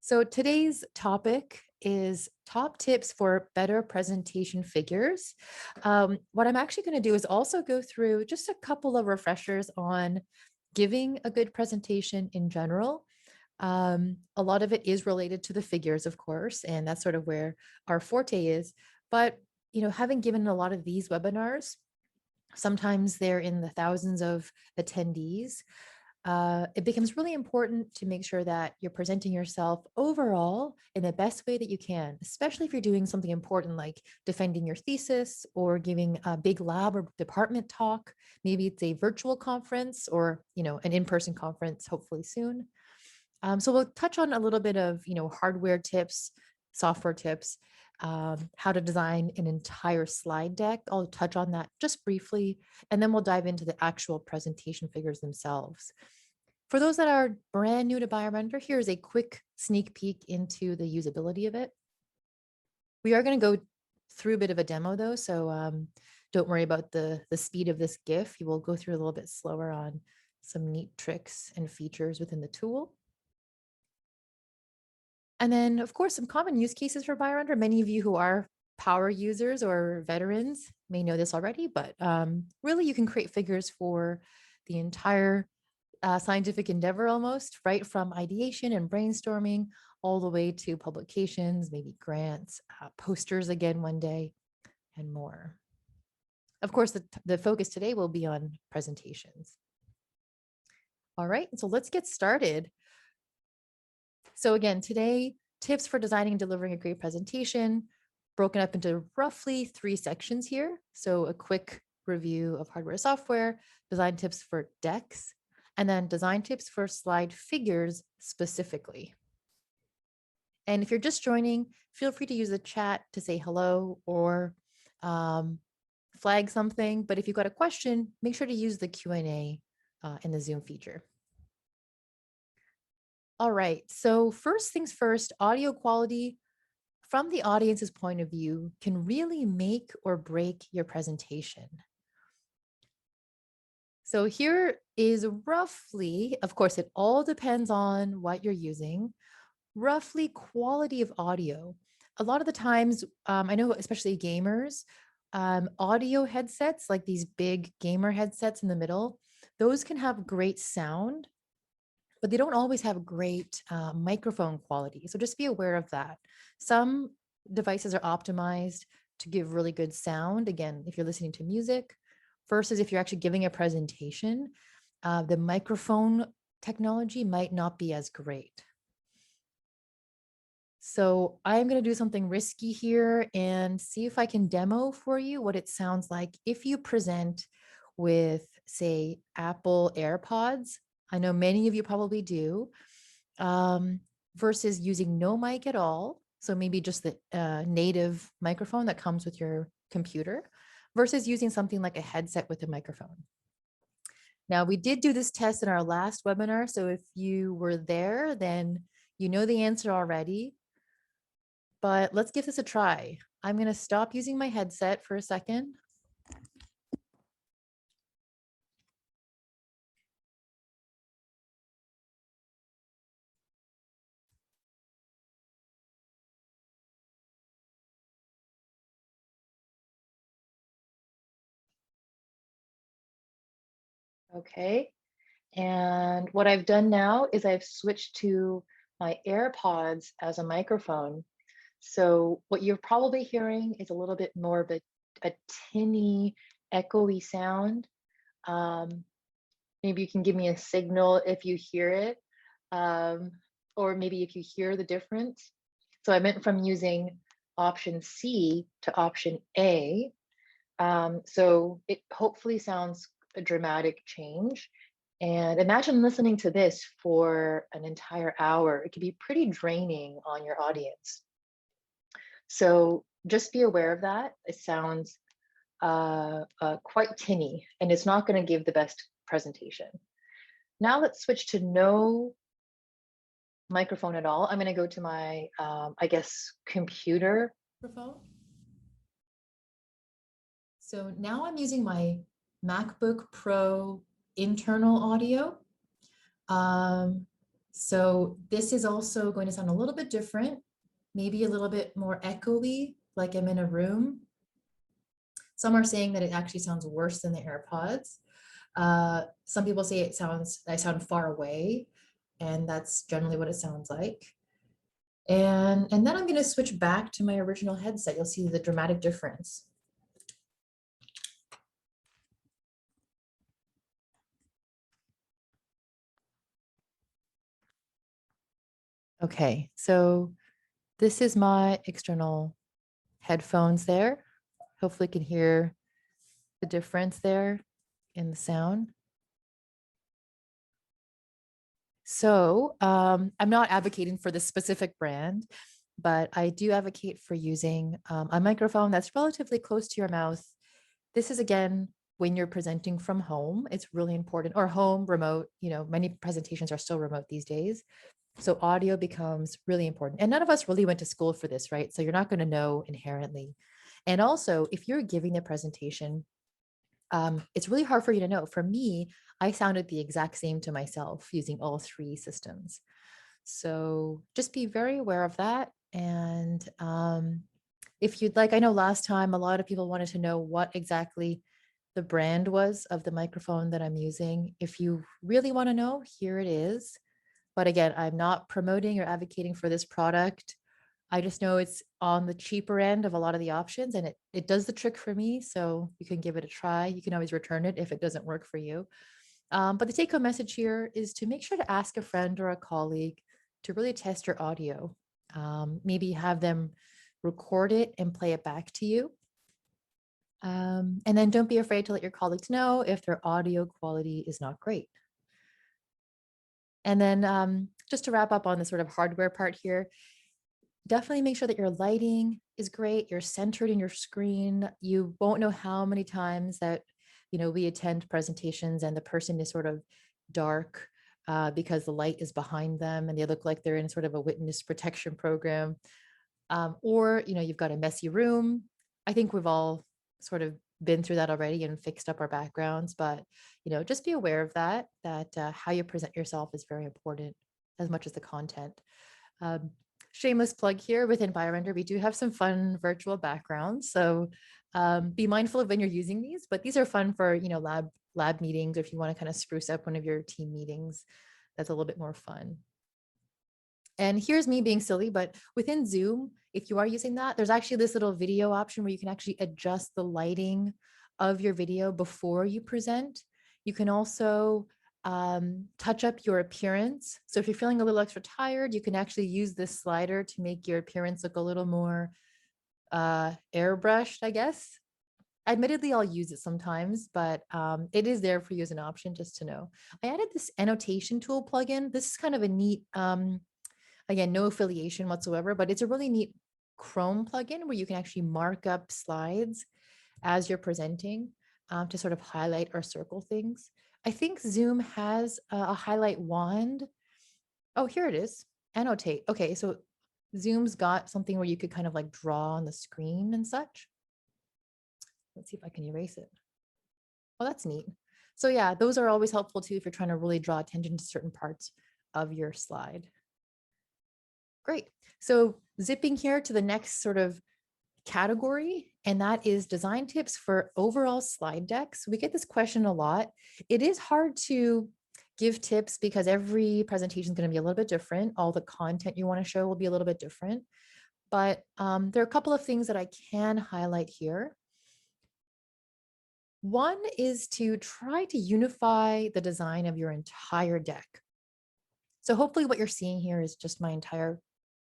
So today's topic is top tips for better presentation figures. What I'm actually going to do is also go through just a couple of refreshers on giving a good presentation in general. A lot of it is related to the figures, of course, and that's sort of where our forte is. But having given a lot of these webinars, sometimes they're in the thousands of attendees. It becomes really important to make sure that you're presenting yourself overall in the best way that you can, especially if you're doing something important like defending your thesis or giving a big lab or department talk. Maybe it's a virtual conference or an in-person conference, hopefully soon. So we'll touch on a little bit of hardware tips, software tips, how to design an entire slide deck. I'll touch on that just briefly, and then we'll dive into the actual presentation figures themselves. For those that are brand new to BioRender, here's a quick sneak peek into the usability of it. We are going to go through a bit of a demo though, so don't worry about the speed of this GIF. You will go through a little bit slower on some neat tricks and features within the tool. And then, of course, some common use cases for BioRender. Many of you who are power users or veterans may know this already, but really you can create figures for the entire scientific endeavor almost, right from ideation and brainstorming all the way to publications, maybe grants, posters again one day, and more. Of course, the focus today will be on presentations. All right, so let's get started. So again, today, tips for designing and delivering a great presentation, broken up into roughly 3 sections here. So a quick review of hardware, software, design tips for decks, and then design tips for slide figures specifically. And if you're just joining, feel free to use the chat to say hello or flag something. But if you've got a question, make sure to use the Q&A in the Zoom feature. All right, so first things first, audio quality from the audience's point of view can really make or break your presentation. So here is roughly, of course, it all depends on what you're using, roughly quality of audio. A lot of the times, I know especially gamers, audio headsets, like these big gamer headsets in the middle, those can have great sound, but they don't always have great microphone quality. So just be aware of that. Some devices are optimized to give really good sound. Again, if you're listening to music versus if you're actually giving a presentation, the microphone technology might not be as great. So I'm going to do something risky here and see if I can demo for you what it sounds like if you present with, say, Apple AirPods. I know many of you probably do, versus using no mic at all. So maybe just the native microphone that comes with your computer versus using something like a headset with a microphone. Now, we did do this test in our last webinar. So if you were there, then you know the answer already. But let's give this a try. I'm going to stop using my headset for a second. Okay. And what I've done now is I've switched to my AirPods as a microphone. So what you're probably hearing is a little bit more of a tinny, echoey sound. Maybe you can give me a signal if you hear it, or maybe if you hear the difference. So I went from using option C to option A. So it hopefully sounds a dramatic change. And imagine listening to this for an entire hour. It can be pretty draining on your audience. So just be aware of that. It sounds quite tinny, and it's not going to give the best presentation. Now let's switch to no microphone at all. I'm going to go to my, I guess, computer microphone. So now I'm using my MacBook Pro internal audio. So this is also going to sound a little bit different, maybe a little bit more echoey, like I'm in a room. Some are saying that it actually sounds worse than the AirPods. Some people say I sound far away, and that's generally what it sounds like. And then I'm going to switch back to my original headset. You'll see the dramatic difference. Okay, so this is my external headphones there. Hopefully you can hear the difference there in the sound. So I'm not advocating for this specific brand, but I do advocate for using a microphone that's relatively close to your mouth. This is, again, when you're presenting from home, it's really important, or home, remote, many presentations are still remote these days. So audio becomes really important. And none of us really went to school for this, right? So you're not going to know inherently. And also, if you're giving a presentation, it's really hard for you to know. For me, I sounded the exact same to myself using all three systems. So just be very aware of that. And if you'd like, I know last time a lot of people wanted to know what exactly the brand was of the microphone that I'm using. If you really want to know, here it is. But again, I'm not promoting or advocating for this product. I just know it's on the cheaper end of a lot of the options, and it does the trick for me. So you can give it a try. You can always return it if it doesn't work for you. But the take home message here is to make sure to ask a friend or a colleague to really test your audio. Maybe have them record it and play it back to you. And then don't be afraid to let your colleagues know if their audio quality is not great. And then just to wrap up on the sort of hardware part here, definitely make sure that your lighting is great. You're centered in your screen. You won't know how many times that, we attend presentations and the person is sort of dark because the light is behind them and they look like they're in sort of a witness protection program. Or, you've got a messy room. I think we've all sort of been through that already and fixed up our backgrounds, but, just be aware of that how you present yourself is very important as much as the content. Um, Shameless plug here within BioRender, we do have some fun virtual backgrounds. So be mindful of when you're using these, but these are fun for, lab meetings, or if you want to kind of spruce up one of your team meetings, that's a little bit more fun. And here's me being silly, but within Zoom, if you are using that, there's actually this little video option where you can actually adjust the lighting of your video before you present. You can also touch up your appearance. So if you're feeling a little extra tired, you can actually use this slider to make your appearance look a little more airbrushed, I guess. Admittedly, I'll use it sometimes, but it is there for you as an option, just to know. I added this annotation tool plugin. This is kind of a neat, again, no affiliation whatsoever, but it's a really neat Chrome plugin where you can actually mark up slides as you're presenting to sort of highlight or circle things. I think Zoom has a highlight wand. Oh, here it is. Annotate. Okay, so Zoom's got something where you could kind of like draw on the screen and such. Let's see if I can erase it. Oh, that's neat. So yeah, those are always helpful too if you're trying to really draw attention to certain parts of your slide. Great. So zipping here to the next sort of category, and that is design tips for overall slide decks. We get this question a lot. It is hard to give tips because every presentation is going to be a little bit different. All the content you want to show will be a little bit different. But there are a couple of things that I can highlight here. One is to try to unify the design of your entire deck. So hopefully what you're seeing here is just my entire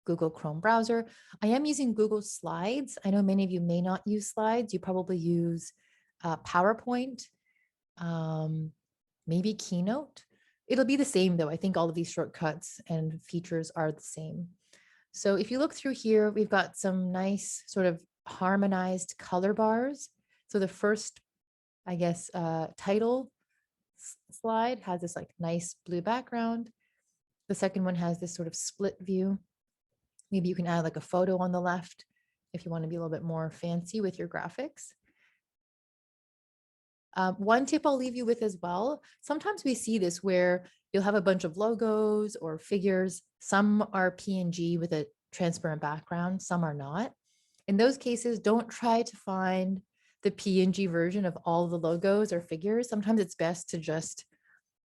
Google Chrome browser. I am using Google Slides. I know many of you may not use slides. You probably use PowerPoint, maybe Keynote. It'll be the same though. I think all of these shortcuts and features are the same. So if you look through here, we've got some nice sort of harmonized color bars. So the first, I guess, title slide has this like nice blue background. The second one has this sort of split view. Maybe you can add like a photo on the left if you want to be a little bit more fancy with your graphics. One tip I'll leave you with as well. Sometimes we see this where You'll have a bunch of logos or figures. Some are PNG with a transparent background, some are not. In those cases, don't try to find the PNG version of all the logos or figures. Sometimes it's best to just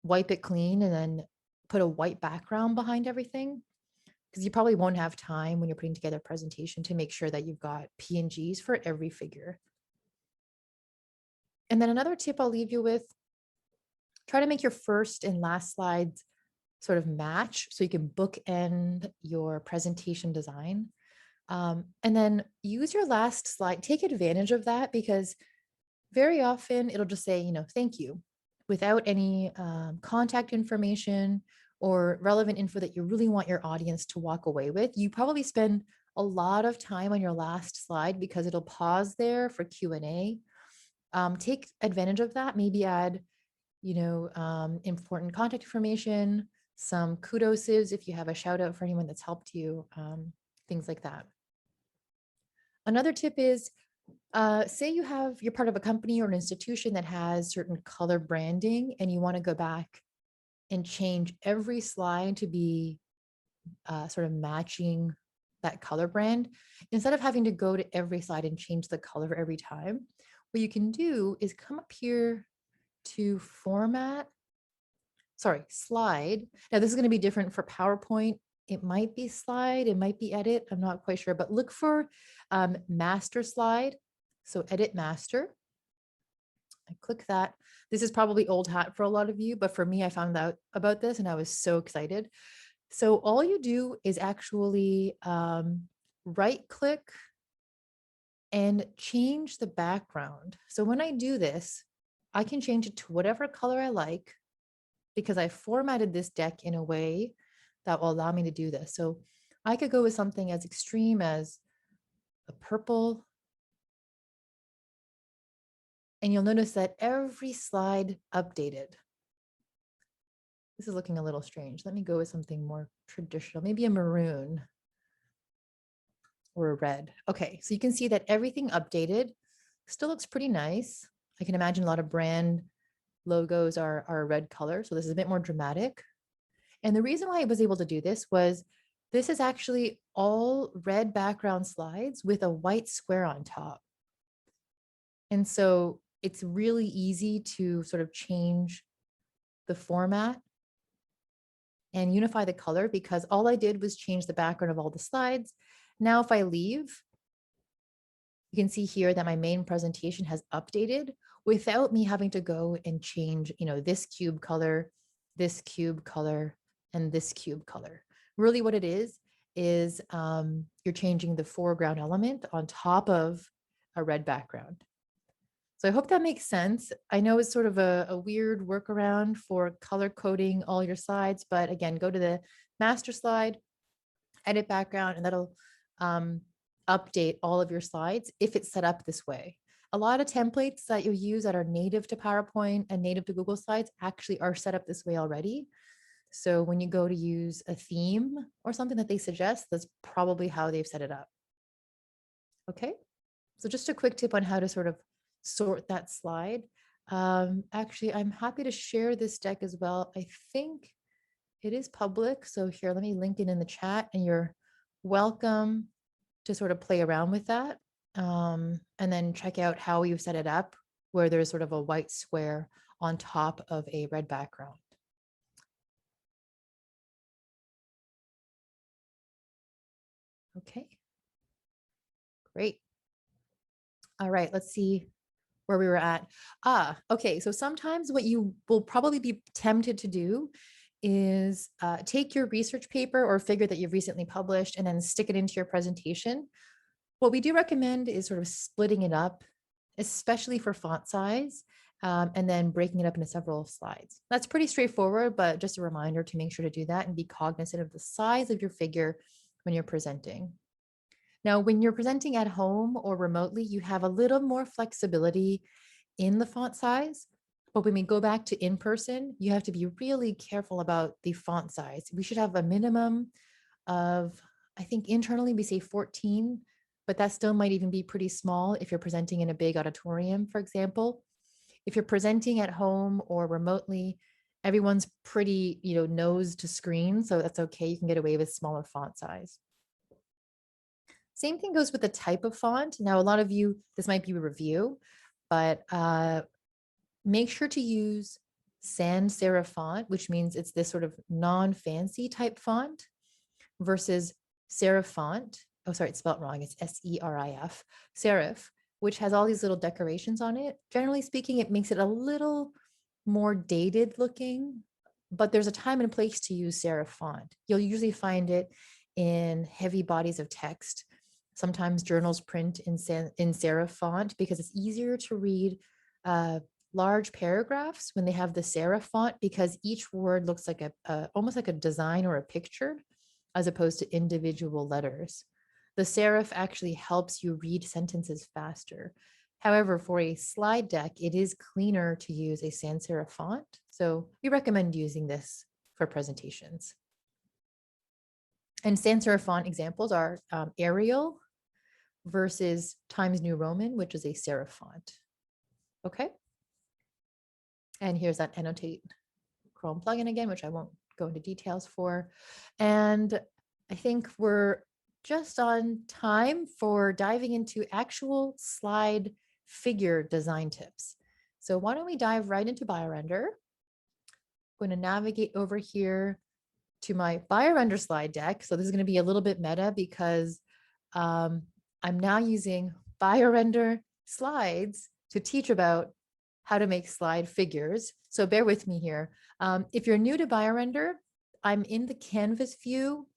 wipe it clean and then put a white background behind everything, because you probably won't have time when you're putting together a presentation to make sure that you've got PNGs for every figure. And then another tip I'll leave you with, try to make your first and last slides sort of match so you can bookend your presentation design. And then use your last slide, take advantage of that, because very often it'll just say, thank you, without any contact information or relevant info that you really want your audience to walk away with. You probably spend a lot of time on your last slide because it'll pause there for Q&A. Take advantage of that. Maybe add, important contact information, some kudoses if you have a shout out for anyone that's helped you, things like that. Another tip is, say you're part of a company or an institution that has certain color branding and you want to go back and change every slide to be sort of matching that color brand. Instead of having to go to every slide and change the color every time, what you can do is come up here to slide. Now this is going to be different for PowerPoint. It might be slide, it might be edit, I'm not quite sure, but look for master slide. So edit master. I click that. This is probably old hat for a lot of you, but for me, I found out about this and I was so excited. So all you do is actually right click and change the background. So when I do this, I can change it to whatever color I like, because I formatted this deck in a way that will allow me to do this. So I could go with something as extreme as a purple. And you'll notice that every slide updated. This is looking a little strange. Let me go with something more traditional, maybe a maroon or a red. Okay, so you can see that everything updated still looks pretty nice. I can imagine a lot of brand logos are a red color, so this is a bit more dramatic. And the reason why I was able to do this was this is actually all red background slides with a white square on top. And so it's really easy to sort of change the format and unify the color, because all I did was change the background of all the slides. Now, if I leave, you can see here that my main presentation has updated without me having to go and change, this cube color, and this cube color. Really what it is you're changing the foreground element on top of a red background. So I hope that makes sense. I know it's sort of a weird workaround for color coding all your slides, but again, go to the master slide, edit background, and that'll update all of your slides if it's set up this way. A lot of templates that you use that are native to PowerPoint and native to Google Slides actually are set up this way already. So when you go to use a theme or something that they suggest, that's probably how they've set it up. Okay, so just a quick tip on how to sort of sort that slide. Actually, I'm happy to share this deck as well. I think it is public. So here, let me link it in the chat and you're welcome to sort of play around with that. And then check out how you've set it up, where there's sort of a white square on top of a red background. Okay, great. All right, let's see where we were at. Okay, so sometimes what you will probably be tempted to do is take your research paper or figure that you've recently published and then stick it into your presentation. What we do recommend is sort of splitting it up, especially for font size, and then breaking it up into several slides. That's pretty straightforward, but just a reminder to make sure to do that and be cognizant of the size of your figure when you're presenting. Now, when you're presenting at home or remotely, you have a little more flexibility in the font size. But when we go back to in-person, you have to be really careful about the font size. We should have a minimum of, I think internally we say 14, but that still might even be pretty small if you're presenting in a big auditorium, for example. If you're presenting at home or remotely everyone's pretty, nose to screen, so that's okay. You can get away with smaller font size. Same thing goes with the type of font. Now, a lot of you, this might be a review, but make sure to use sans serif font, which means it's this sort of non-fancy type font, versus serif font. Oh, sorry, it's spelled wrong. It's S-E-R-I-F, serif, which has all these little decorations on it. Generally speaking, it makes it a little more dated looking, but there's a time and place to use serif font. You'll usually find it in heavy bodies of text. Sometimes journals print in serif font because it's easier to read large paragraphs when they have the serif font, because each word looks like almost like a design or a picture, as opposed to individual letters. The serif actually helps you read sentences faster. However, for a slide deck, it is cleaner to use a sans serif font. So we recommend using this for presentations. And sans serif font examples are Arial versus Times New Roman, which is a serif font. Okay. And here's that Annotate Chrome plugin again, which I won't go into details for. And I think we're just on time for diving into actual slide figure design tips. So why don't we dive right into BioRender? I'm going to navigate over here to my BioRender slide deck. So this is going to be a little bit meta because I'm now using BioRender slides to teach about how to make slide figures. So bear with me here. If you're new to BioRender, I'm in the canvas view.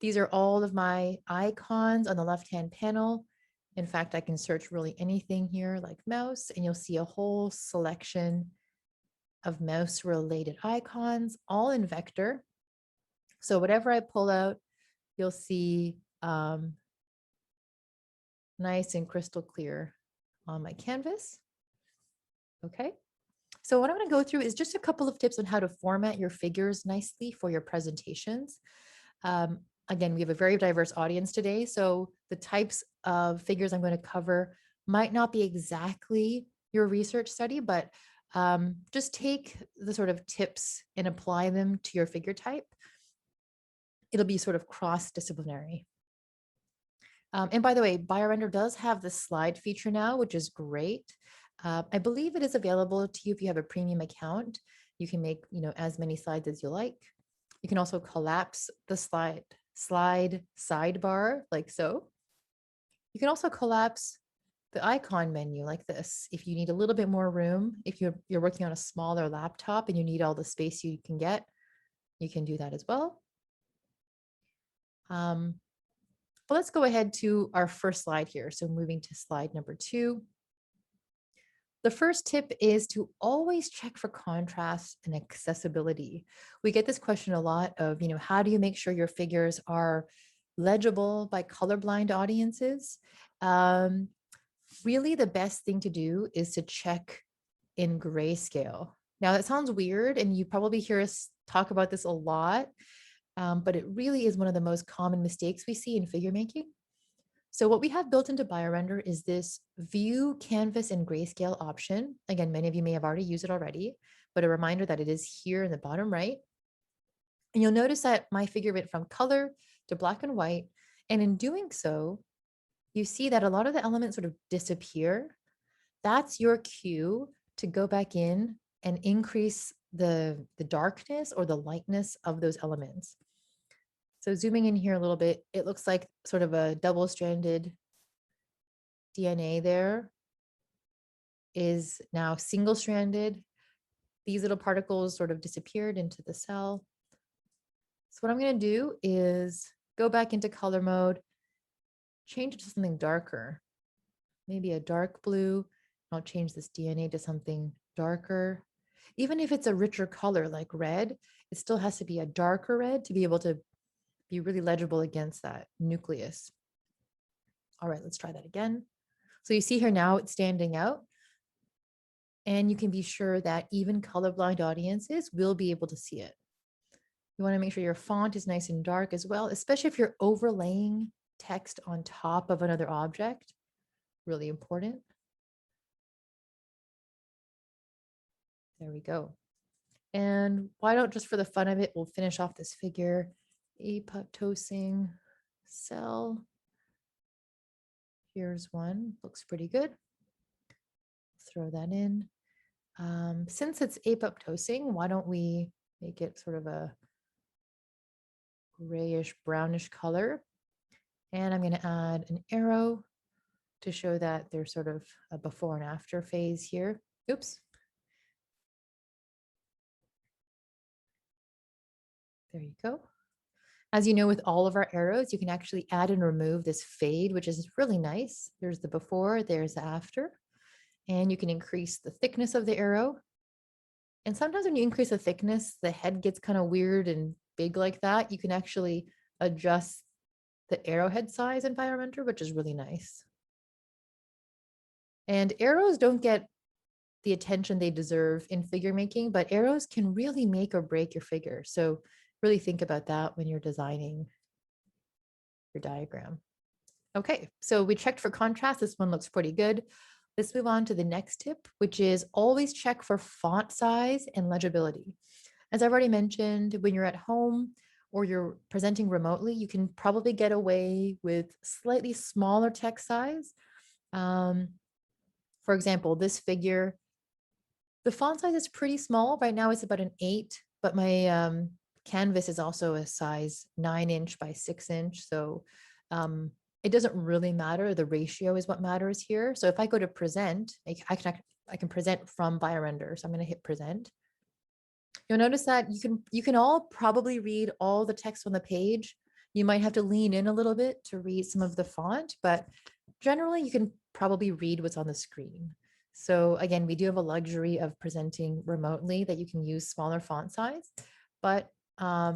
These are all of my icons on the left-hand panel. In fact, I can search really anything here like mouse, and you'll see a whole selection of mouse-related icons, all in vector. So whatever I pull out, you'll see nice and crystal clear on my canvas. Okay. So what I'm going to go through is just a couple of tips on how to format your figures nicely for your presentations. Again, we have a very diverse audience today, so the types of figures I'm going to cover might not be exactly your research study, but just take the sort of tips and apply them to your figure type. It'll be sort of cross-disciplinary. And by the way, BioRender does have the slide feature now, which is great. I believe it is available to you if you have a premium account. You can make, as many slides as you like. You can also collapse the slide sidebar like so. You can also collapse the icon menu like this if you need a little bit more room. If you're working on a smaller laptop and you need all the space you can get, you can do that as well. But let's go ahead to our first slide here. So moving to slide number 2. The first tip is to always check for contrast and accessibility. We get this question a lot of, how do you make sure your figures are legible by colorblind audiences? Really, the best thing to do is to check in grayscale. Now, that sounds weird, and you probably hear us talk about this a lot, but it really is one of the most common mistakes we see in figure making. So what we have built into BioRender is this view canvas and grayscale option. Again, many of you may have already used it already, but a reminder that it is here in the bottom right. And you'll notice that my figure went from color to black and white. And in doing so, you see that a lot of the elements sort of disappear. That's your cue to go back in and increase the darkness or the lightness of those elements. So zooming in here a little bit, it looks like sort of a double-stranded DNA there is now single-stranded. These little particles sort of disappeared into the cell. So what I'm going to do is go back into color mode, change it to something darker, maybe a dark blue. I'll change this DNA to something darker. Even if it's a richer color like red, it still has to be a darker red to be able to be really legible against that nucleus. All right, let's try that again. So you see here now it's standing out, and you can be sure that even colorblind audiences will be able to see it. You want to make sure your font is nice and dark as well, especially if you're overlaying text on top of another object. Really important. There we go. And why don't, just for the fun of it, we'll finish off this figure, apoptosing cell. Here's one, looks pretty good. Throw that in. Since it's apoptosing, why don't we make it sort of a grayish brownish color? And I'm going to add an arrow to show that there's sort of a before and after phase here. Oops. There you go. As you know, with all of our arrows, you can actually add and remove this fade, which is really nice. There's the before, there's the after, and you can increase the thickness of the arrow. And sometimes when you increase the thickness, the head gets kind of weird and big like that. You can actually adjust the arrowhead size in BioRender, which is really nice. And arrows don't get the attention they deserve in figure making, but arrows can really make or break your figure. So really think about that when you're designing your diagram. Okay, so we checked for contrast. This one looks pretty good. Let's move on to the next tip, which is always check for font size and legibility. As I've already mentioned, when you're at home or you're presenting remotely, you can probably get away with slightly smaller text size. For example, this figure, the font size is pretty small. Right now it's about an 8, but my canvas is also a size 9" by 6". So it doesn't really matter. The ratio is what matters here. So if I go to present, I can present from BioRender. So I'm going to hit present. You'll notice that you can all probably read all the text on the page. You might have to lean in a little bit to read some of the font, but generally you can probably read what's on the screen. So again, we do have a luxury of presenting remotely that you can use smaller font size, but I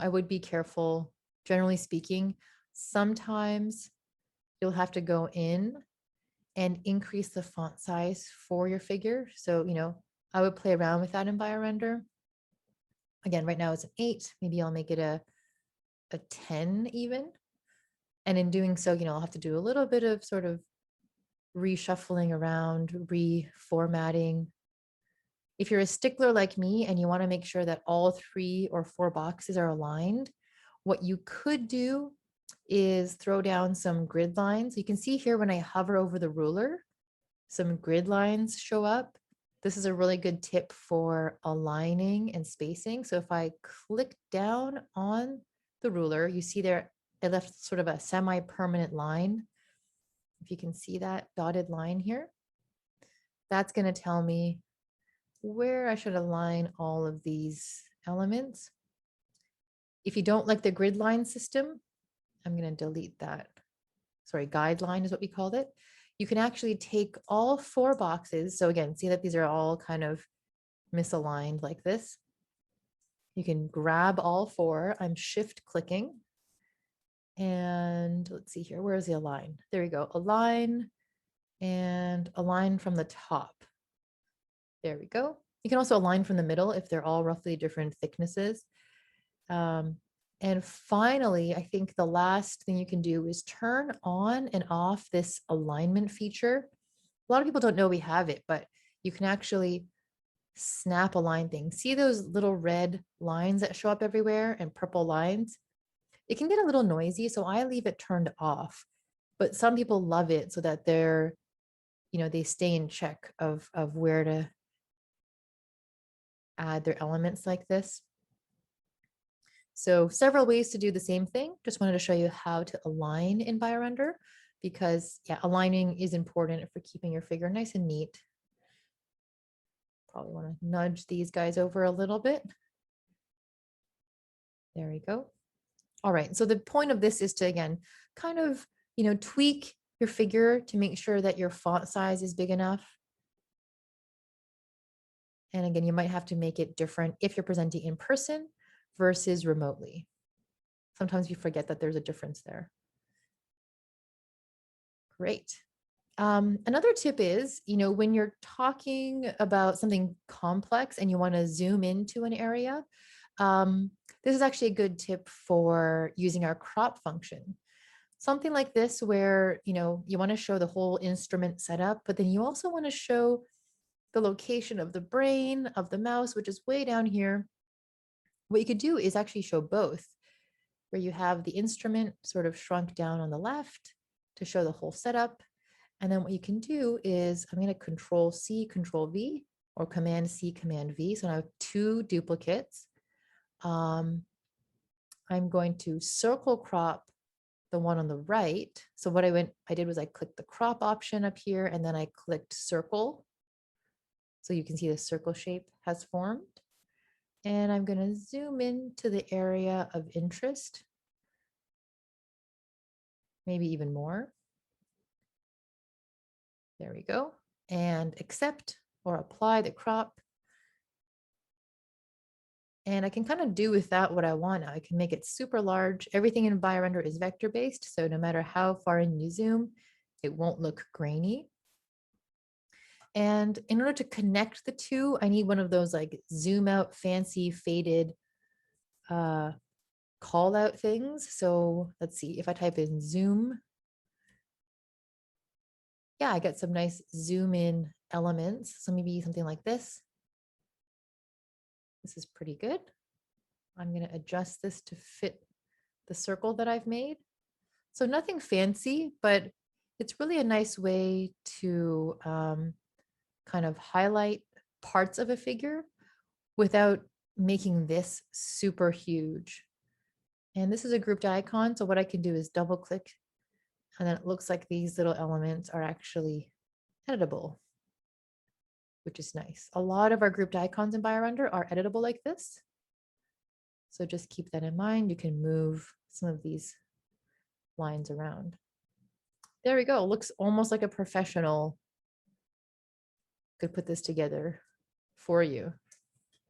would be careful. Generally speaking, sometimes you'll have to go in and increase the font size for your figure. So, I would play around with that in BioRender. Again, right now it's an 8. Maybe I'll make it a 10 even. And in doing so, I'll have to do a little bit of sort of reshuffling around, reformatting. If you're a stickler like me and you want to make sure that all 3 or 4 boxes are aligned, what you could do is throw down some grid lines. You can see here when I hover over the ruler, some grid lines show up. This is a really good tip for aligning and spacing. So if I click down on the ruler, you see there, I left sort of a semi-permanent line. If you can see that dotted line here, that's going to tell me where I should align all of these elements. If you don't like the grid line system, I'm going to delete that. Sorry, guideline is what we called it. You can actually take all 4 boxes. So again, see that these are all kind of misaligned like this. You can grab all 4. I'm shift clicking. And let's see here. Where is the align? There we go. Align and align from the top. There we go. You can also align from the middle if they're all roughly different thicknesses. And finally, I think the last thing you can do is turn on and off this alignment feature. A lot of people don't know we have it, but you can actually snap align things. See those little red lines that show up everywhere and purple lines? It can get a little noisy, so I leave it turned off. But some people love it so that they're, they stay in check of where to add their elements like this. So several ways to do the same thing. Just wanted to show you how to align in BioRender because aligning is important for keeping your figure nice and neat. Probably want to nudge these guys over a little bit. There we go. All right, so the point of this is to, again, kind of, tweak your figure to make sure that your font size is big enough. And again, you might have to make it different if you're presenting in person versus remotely. Sometimes you forget that there's a difference there. Great. Another tip is, when you're talking about something complex and you want to zoom into an area, this is actually a good tip for using our crop function. Something like this where, you want to show the whole instrument setup, but then you also want to show the location of the brain of the mouse, which is way down here, what you could do is actually show both, where you have the instrument sort of shrunk down on the left to show the whole setup. And then what you can do is I'm going to Control C, Control V, or Command C, Command V. So now I have two duplicates. I'm going to circle crop the one on the right. So what I did was I clicked the crop option up here, and then I clicked circle. So you can see the circle shape has formed. And I'm going to zoom in to the area of interest, maybe even more. There we go. And accept or apply the crop. And I can kind of do with that what I want. I can make it super large. Everything in BioRender is vector based. So no matter how far in you zoom, it won't look grainy. And in order to connect the two, I need one of those like zoom out fancy faded call out things. So let's see if I type in zoom. Yeah, I get some nice zoom in elements. So maybe something like this. This is pretty good. I'm going to adjust this to fit the circle that I've made. So nothing fancy, but it's really a nice way to kind of highlight parts of a figure without making this super huge. And this is a grouped icon. So what I can do is double click, and then it looks like these little elements are actually editable, which is nice. A lot of our grouped icons in BioRender are editable like this. So just keep that in mind. You can move some of these lines around. There we go. Looks almost like a professional could put this together for you.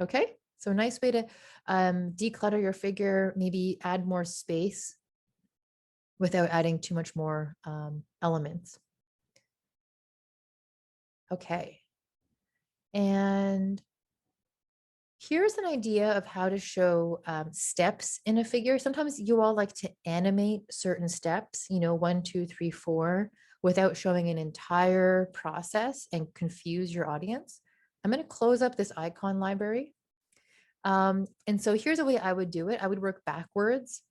Okay, so nice way to declutter your figure, maybe add more space without adding too much more elements. Okay, and here's an idea of how to show steps in a figure. Sometimes you all like to animate certain steps, 1, 2, 3, 4, without showing an entire process and confuse your audience. I'm going to close up this icon library. And so here's a way I would do it. I would work backwards.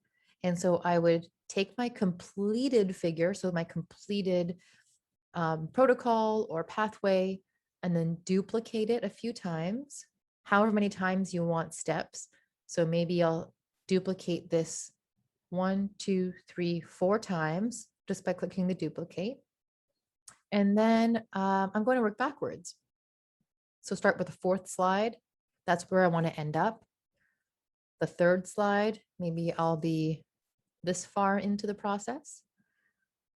And so I would take my completed figure, so my completed protocol or pathway, and then duplicate it a few times, however many times you want steps. So maybe I'll duplicate this 1, 2, 3, 4 times just by clicking the duplicate. And then I'm going to work backwards. So start with the 4th slide. That's where I want to end up. The 3rd slide, maybe I'll be this far into the process.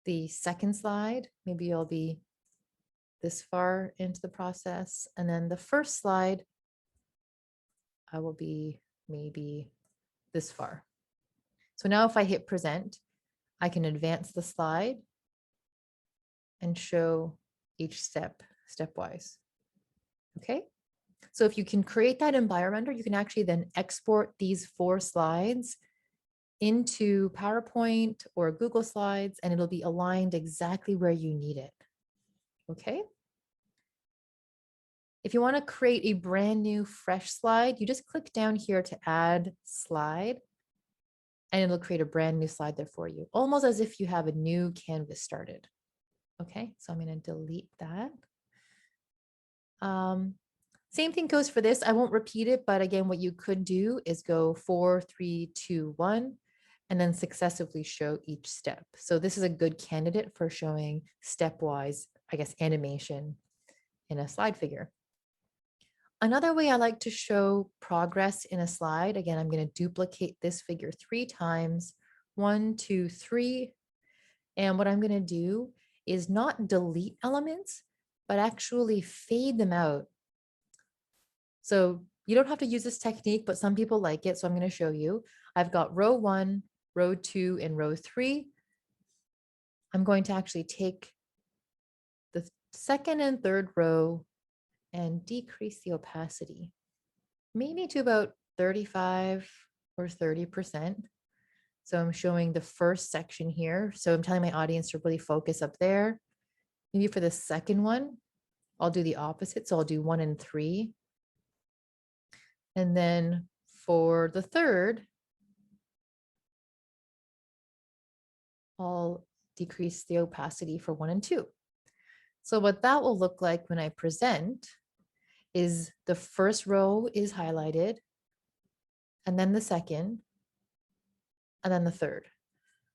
The 2nd slide, maybe I'll be this far into the process. And then the 1st slide, I will be maybe this far. So now if I hit present, I can advance the slide and show each step stepwise. Okay. So if you can create that in BioRender, you can actually then export these 4 slides into PowerPoint or Google Slides, and it'll be aligned exactly where you need it. Okay. If you want to create a brand new fresh slide, you just click down here to add slide, and it'll create a brand new slide there for you, almost as if you have a new canvas started. Okay, so I'm going to delete that. Same thing goes for this. I won't repeat it, but again, what you could do is go 4, 3, 2, 1, and then successively show each step. So this is a good candidate for showing stepwise, I guess, animation in a slide figure. Another way I like to show progress in a slide, again, I'm going to duplicate this figure 3 times, 1, 2, 3. And what I'm going to do is not delete elements, but actually fade them out. So you don't have to use this technique, but some people like it. So I'm going to show you. I've got row 1, row 2, and row 3. I'm going to actually take the 2nd and 3rd row and decrease the opacity, maybe to about 35 or 30%. So I'm showing the first section here. So I'm telling my audience to really focus up there. Maybe for the second one, I'll do the opposite. So I'll do 1 and 3. And then for the third, I'll decrease the opacity for 1 and 2. So what that will look like when I present is the first row is highlighted, and then the second, and then the third.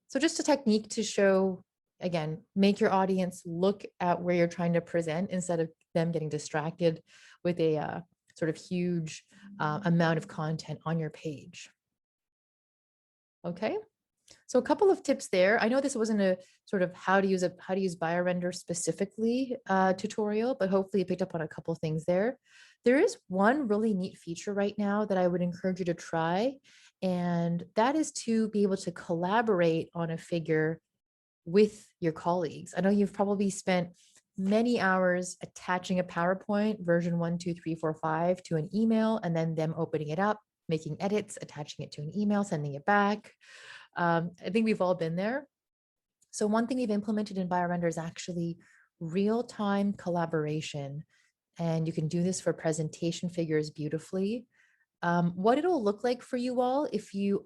So just a technique to show, again, make your audience look at where you're trying to present instead of them getting distracted with a sort of huge amount of content on your page. Okay. So a couple of tips there. I know this wasn't a sort of how to use BioRender specifically tutorial, but hopefully you picked up on a couple of things there. There is one really neat feature right now that I would encourage you to try, and that is to be able to collaborate on a figure with your colleagues. I know you've probably spent many hours attaching a PowerPoint version 1, 2, 3, 4, 5 to an email, and then them opening it up, making edits, attaching it to an email, sending it back. I think we've all been there. So one thing we've implemented in BioRender is actually real-time collaboration. And you can do this for presentation figures beautifully. What it'll look like for you all if you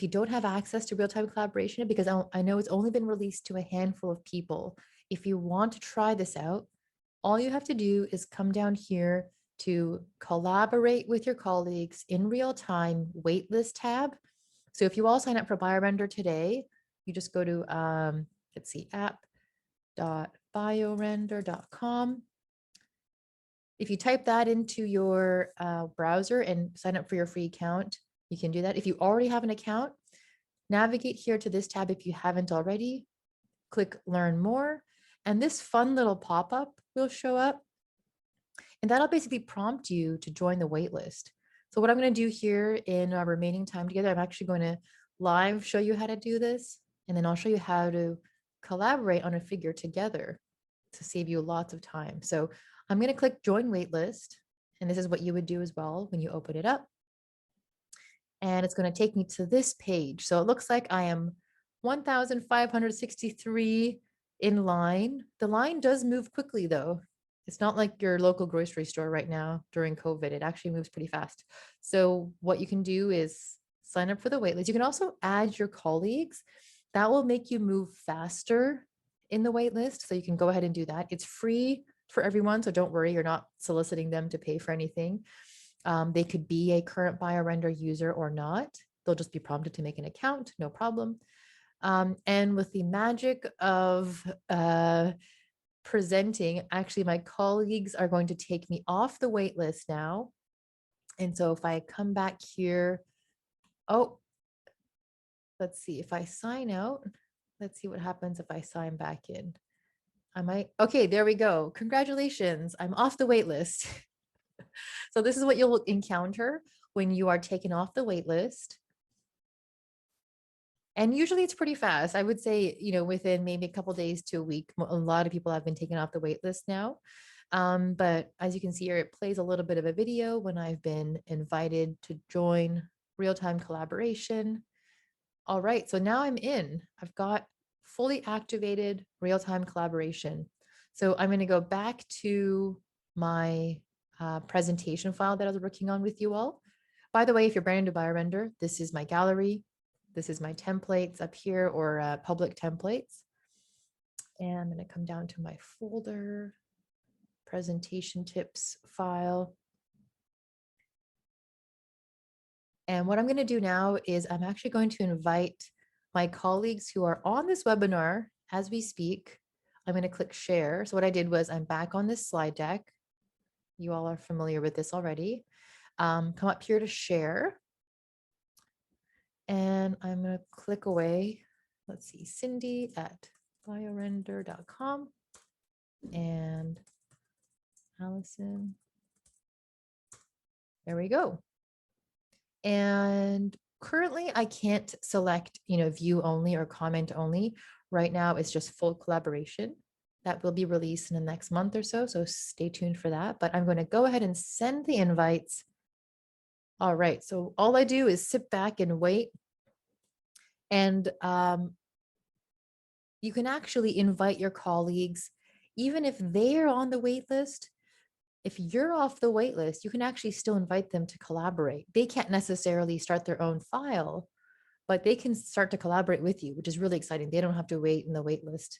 don't have access to real-time collaboration, because I know it's only been released to a handful of people. If you want to try this out, all you have to do is come down here to collaborate with your colleagues in real time waitlist tab. So if you all sign up for BioRender today, you just go to, let's see, app.biorender.com. If you type that into your browser and sign up for your free account, you can do that. If you already have an account, navigate here to this tab if you haven't already, click Learn More, and this fun little pop-up will show up, and that'll basically prompt you to join the waitlist. So what I'm going to do here in our remaining time together, I'm actually going to live show you how to do this, and then I'll show you how to collaborate on a figure together to save you lots of time. So I'm going to click Join Waitlist, and this is what you would do as well when you open it up. And it's going to take me to this page. So it looks like I am 1,563 in line. The line does move quickly though. It's not like your local grocery store right now during COVID. It actually moves pretty fast. So what you can do is sign up for the waitlist. You can also add your colleagues. That will make you move faster in the waitlist. So you can go ahead and do that. It's free for everyone. So don't worry, you're not soliciting them to pay for anything. They could be a current BioRender user or not. They'll just be prompted to make an account, no problem. And with the magic of presenting, actually my colleagues are going to take me off the wait list now. And so if I come back here, oh, let's see, if I sign out, let's see what happens if I sign back in. Okay, there we go. Congratulations, I'm off the wait list. So this is what you'll encounter when you are taken off the wait list. And usually it's pretty fast. I would say, within maybe a couple days to a week, a lot of people have been taken off the wait list now. But as you can see here, it plays a little bit of a video when I've been invited to join real-time collaboration. All right, so now I'm in. I've got fully activated real-time collaboration. So I'm going to go back to my presentation file that I was working on with you all. By the way, if you're brand new to BioRender, this is my gallery. This is my templates up here, or public templates. And I'm going to come down to my folder, presentation tips file. And what I'm going to do now is I'm actually going to invite my colleagues who are on this webinar as we speak. I'm going to click share. So what I did was I'm back on this slide deck. You all are familiar with this already. Come up here to share. And I'm going to click away. Let's see, Cindy at biorender.com and Allison. There we go. And currently I can't select, view only or comment only. Right now it's just full collaboration. That will be released in the next month or so. So stay tuned for that. But I'm going to go ahead and send the invites. All right. So all I do is sit back and wait. And you can actually invite your colleagues even if they're on the wait list, if you're off the wait list, you can actually still invite them to collaborate. They can't necessarily start their own file, but they can start to collaborate with you, which is really exciting. They don't have to wait in the wait list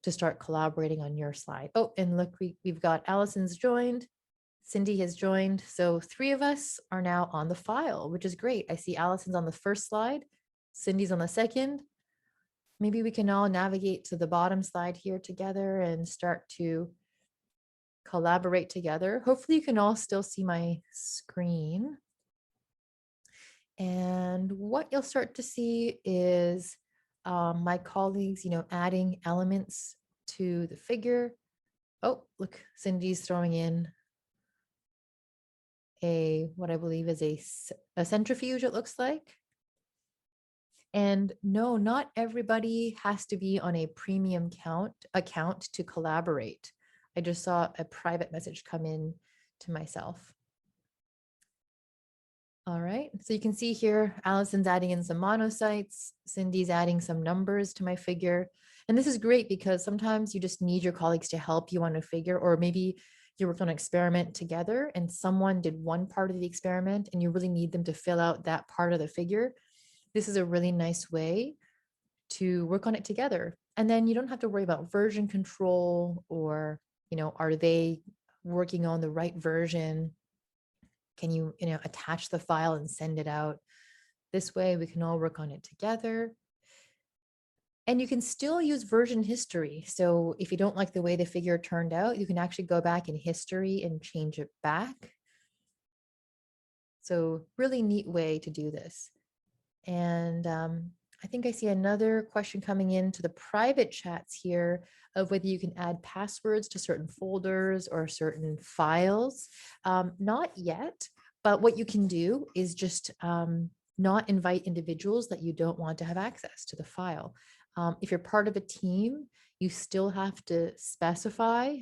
to start collaborating on your slide. Oh, and look, we've got Allison's joined. Cindy has joined. So 3 of us are now on the file, which is great. I see Allison's on the first slide. Cindy's on the second. Maybe we can all navigate to the bottom slide here together and start to collaborate together. Hopefully you can all still see my screen. And what you'll start to see is my colleagues, adding elements to the figure. Oh, look, Cindy's throwing in what I believe is a centrifuge, it looks like. And no, not everybody has to be on a premium account to collaborate. I just saw a private message come in to myself. All right, so you can see here, Allison's adding in some monocytes, Cindy's adding some numbers to my figure. And this is great because sometimes you just need your colleagues to help you on a figure, or maybe you worked on an experiment together and someone did one part of the experiment and you really need them to fill out that part of the figure. This is a really nice way to work on it together. And then you don't have to worry about version control or, are they working on the right version? Can you, attach the file and send it out? This way we can all work on it together. And you can still use version history. So if you don't like the way the figure turned out, you can actually go back in history and change it back. So really neat way to do this. And I think I see another question coming into the private chats here of whether you can add passwords to certain folders or certain files. Not yet, but what you can do is just not invite individuals that you don't want to have access to the file. If you're part of a team, you still have to specify,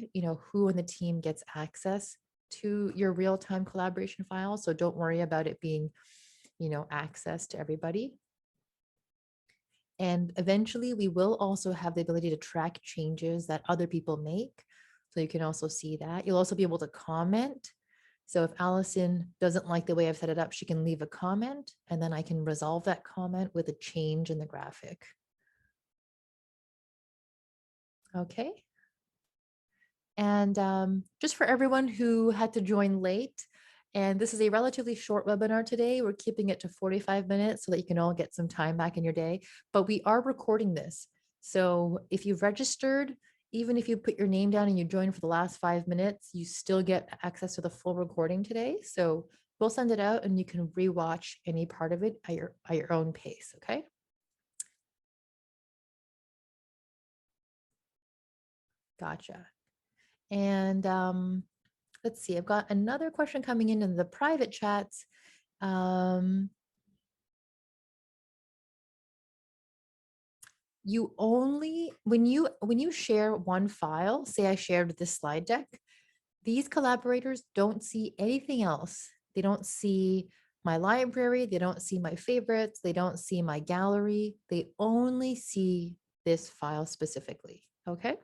who in the team gets access to your real-time collaboration file. So don't worry about it being, access to everybody. And eventually we will also have the ability to track changes that other people make. So you can also see that. You'll also be able to comment. So if Allison doesn't like the way I've set it up, she can leave a comment and then I can resolve that comment with a change in the graphic. Okay. And just for everyone who had to join late, and this is a relatively short webinar today. We're keeping it to 45 minutes so that you can all get some time back in your day, but we are recording this. So if you've registered, even if you put your name down and you joined for the last 5 minutes, you still get access to the full recording today. So we'll send it out and you can rewatch any part of it at your own pace, okay? Gotcha. And let's see, I've got another question coming in the private chats. You only, when you share one file, say I shared this slide deck, these collaborators don't see anything else. They don't see my library, they don't see my favorites, they don't see my gallery, they only see this file specifically, okay?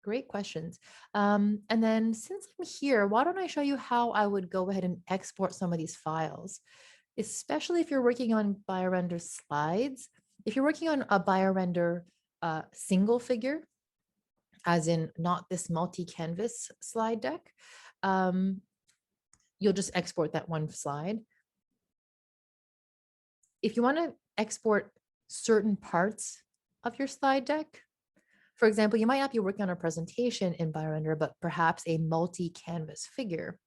Great questions. And then since I'm here, why don't I show you how I would go ahead and export some of these files, especially if you're working on BioRender slides. If you're working on a BioRender single figure, as in not this multi-canvas slide deck, you'll just export that one slide. If you want to export certain parts of your slide deck, for example, you might not be working on a presentation in BioRender, but perhaps a multi-canvas figure.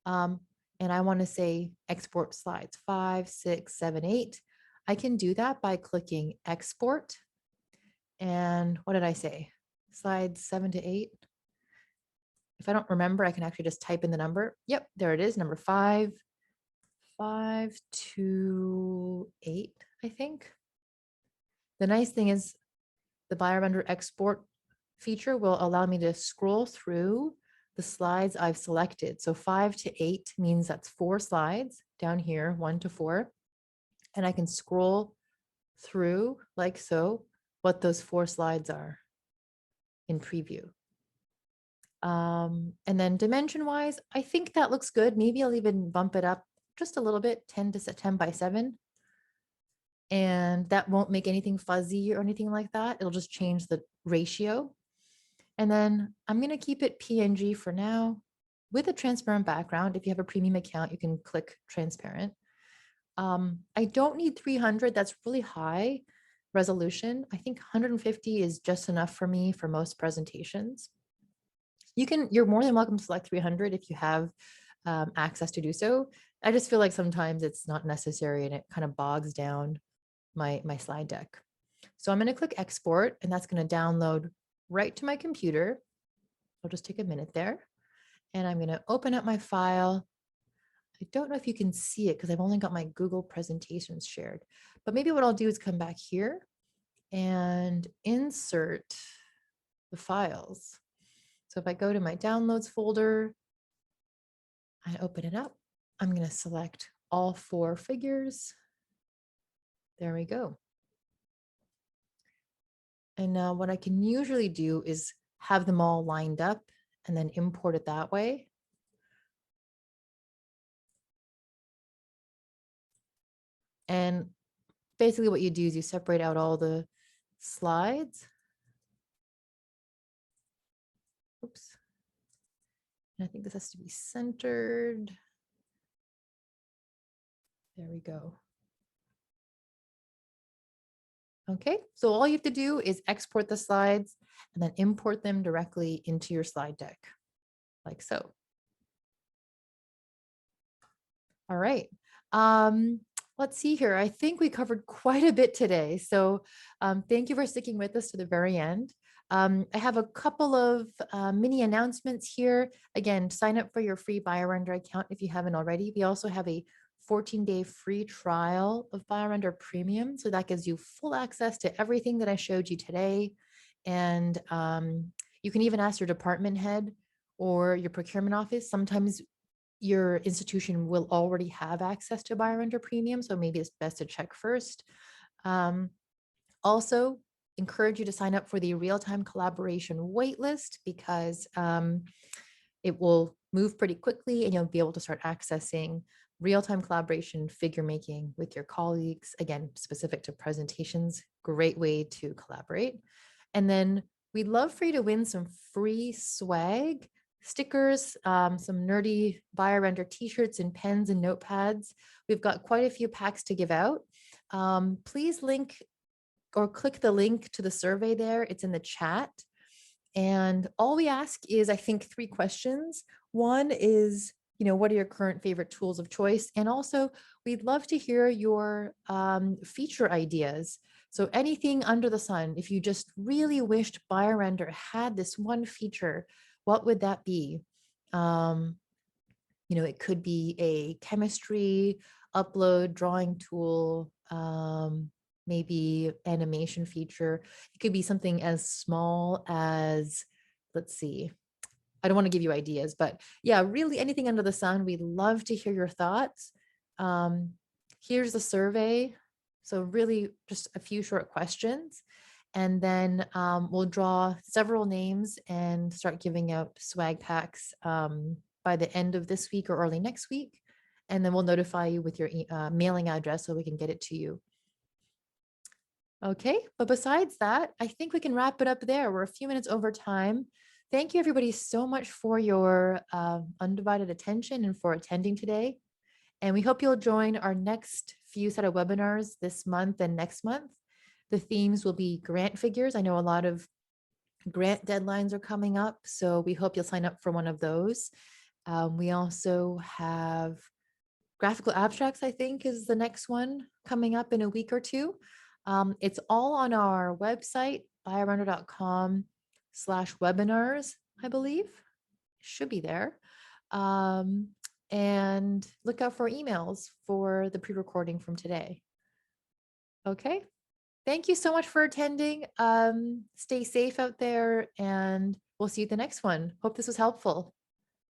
And I want to say export slides 5, 6, 7, 8. I can do that by clicking export. And what did I say? Slides 7 to 8. If I don't remember, I can actually just type in the number. Yep, there it is, number 5, 5 to 8, I think. The nice thing is the BioRender export feature will allow me to scroll through the slides I've selected. So 5 to 8 means that's 4 slides down here, 1 to 4. And I can scroll through like so what those 4 slides are. in preview. And then dimension wise, I think that looks good. Maybe I'll even bump it up just a little bit, 10 by 7. And that won't make anything fuzzy or anything like that. It'll just change the ratio. And then I'm going to keep it PNG for now with a transparent background. If you have a premium account, you can click transparent. I don't need 300. That's really high resolution. I think 150 is just enough for me for most presentations. You're more than welcome to select 300 if you have access to do so. I just feel like sometimes it's not necessary and it kind of bogs down my slide deck. So I'm going to click export, and that's going to download right to my computer. I'll just take a minute there, and I'm going to open up my file. I don't know if you can see it because I've only got my Google presentations shared, but maybe what I'll do is come back here and insert the files. So if I go to my downloads folder, I open it up, I'm going to select all 4 figures. There we go. And now what I can usually do is have them all lined up and then import it that way. And basically what you do is you separate out all the slides. Oops. And I think this has to be centered. There we go. Okay, so all you have to do is export the slides and then import them directly into your slide deck, like so. All right. Let's see here. I think we covered quite a bit today. So thank you for sticking with us to the very end. I have a couple of mini announcements here. Again, sign up for your free BioRender account if you haven't already. We also have a 14-day free trial of BioRender Premium. So that gives you full access to everything that I showed you today. And you can even ask your department head or your procurement office. Sometimes your institution will already have access to BioRender Premium, so maybe it's best to check first. Also, encourage you to sign up for the real-time collaboration waitlist because it will move pretty quickly and you'll be able to start accessing real-time collaboration figure making with your colleagues. Again, specific to presentations, great way to collaborate. And then we'd love for you to win some free swag, stickers, some nerdy BioRender t-shirts and pens and notepads. We've got quite a few packs to give out. Please link or click the link to the survey there. It's in the chat. And all we ask is, I think, 3 questions. One is, what are your current favorite tools of choice? And also, we'd love to hear your feature ideas. So anything under the sun, if you just really wished BioRender had this one feature, what would that be? It could be a chemistry upload drawing tool, maybe animation feature. It could be something as small as, let's see, I don't want to give you ideas, but yeah, really anything under the sun. We'd love to hear your thoughts. Here's the survey. So really just a few short questions. And then we'll draw several names and start giving out swag packs by the end of this week or early next week. And then we'll notify you with your mailing address so we can get it to you. Okay, but besides that, I think we can wrap it up there. We're a few minutes over time. Thank you everybody so much for your undivided attention and for attending today. And we hope you'll join our next few set of webinars this month and next month. The themes will be grant figures. I know a lot of grant deadlines are coming up, so we hope you'll sign up for one of those. We also have graphical abstracts, I think, is the next one coming up in a week or two. It's all on our website, biorender.com/webinars, I believe. Should be there. And look out for emails for the pre-recording from today. Okay. Thank you so much for attending. Stay safe out there and we'll see you at the next one. Hope this was helpful.